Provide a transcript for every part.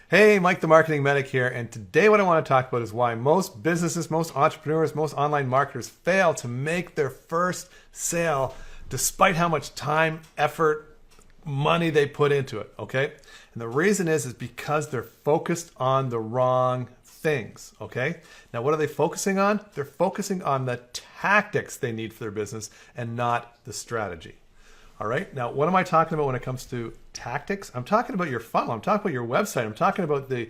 Hey, Mike the Marketing Medic here, and today what I want to talk about is why most businesses, most entrepreneurs, most online marketers fail to make their first sale despite how much time, effort, money they put into it, okay? And the reason is because they're focused on the wrong things, okay? Now, what are they focusing on? They're focusing on the tactics they need for their business and not the strategy. All right. Now, what am I talking about when it comes to tactics? I'm talking about your funnel. I'm talking about your website. I'm talking about the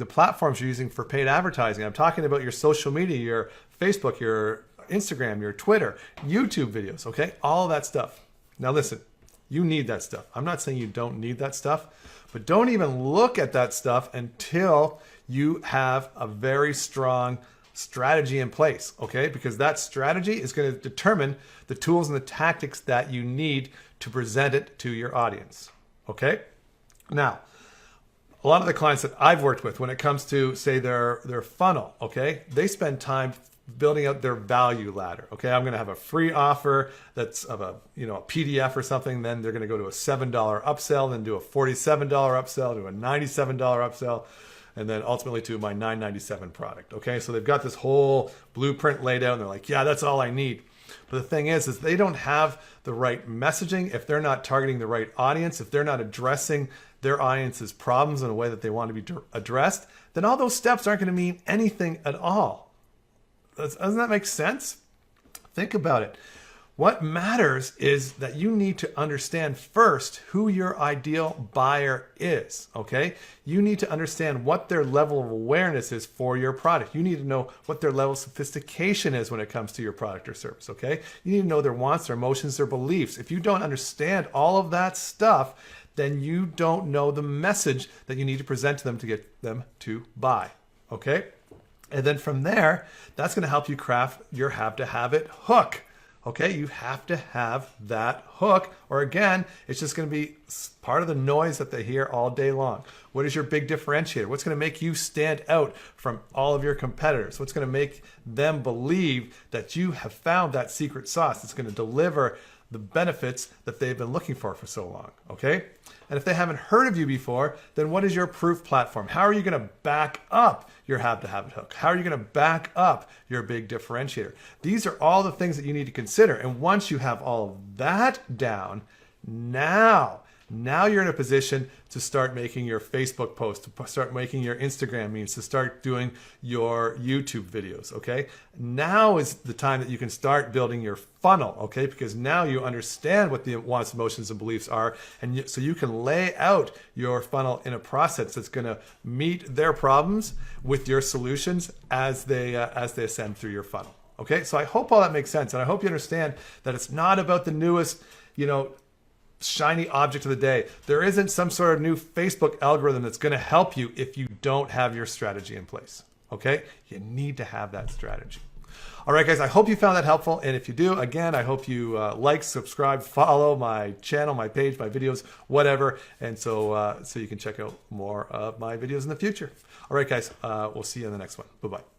platforms you're using for paid advertising. I'm talking about your social media, your Facebook, your Instagram, your Twitter, YouTube videos. Okay, all of that stuff. Now, listen, you need that stuff. I'm not saying you don't need that stuff, but don't even look at that stuff until you have a very strong strategy in place, okay? Because that strategy is going to determine the tools and the tactics that you need to present it to your audience, okay? Now, a lot of the clients that I've worked with when it comes to, say, their funnel, okay? They spend time building out their value ladder, okay? I'm going to have a free offer that's of a PDF or something, then they're going to go to a $7 upsell, then do a $47 upsell, to a $97 upsell, and then ultimately to my $9.97 product. Okay, so they've got this whole blueprint laid out and they're like, yeah, that's all I need. But the thing is they don't have the right messaging. If they're not targeting the right audience, if they're not addressing their audience's problems in a way that they want to be addressed, then all those steps aren't going to mean anything at all. Doesn't that make sense? Think about it. What matters is that you need to understand first who your ideal buyer is, okay? You need to understand what their level of awareness is for your product. You need to know what their level of sophistication is when it comes to your product or service, okay? You need to know their wants, their emotions, their beliefs. If you don't understand all of that stuff, then you don't know the message that you need to present to them to get them to buy, okay? And then from there, that's going to help you craft your have to have it hook. Okay, you have to have that hook, or again, it's just going to be part of the noise that they hear all day long. What is your big differentiator? What's going to make you stand out from all of your competitors? What's going to make them believe that you have found that secret sauce that's going to deliver the benefits that they've been looking for so long, okay? And if they haven't heard of you before, then what is your proof platform? How are you going to back up your have to have it hook? How are you going to back up your big differentiator? These are all the things that you need to consider. And once you have all of that down, now you're in a position to start making your Facebook posts, to start making your Instagram memes, to start doing your YouTube videos, okay? Now is the time that you can start building your funnel, okay? Because now you understand what the wants, emotions, and beliefs are, and so you can lay out your funnel in a process that's going to meet their problems with your solutions as they ascend through your funnel, okay? So I hope all that makes sense, and I hope you understand that it's not about the newest, shiny object of the day. There isn't some sort of new Facebook algorithm that's going to help you if you don't have your strategy in place. Okay? You need to have that strategy. All right, guys, I hope you found that helpful. And if you do, again, I hope you like, subscribe, follow my channel, my page, my videos, whatever. And so you can check out more of my videos in the future. All right, guys, we'll see you in the next one. Bye-bye.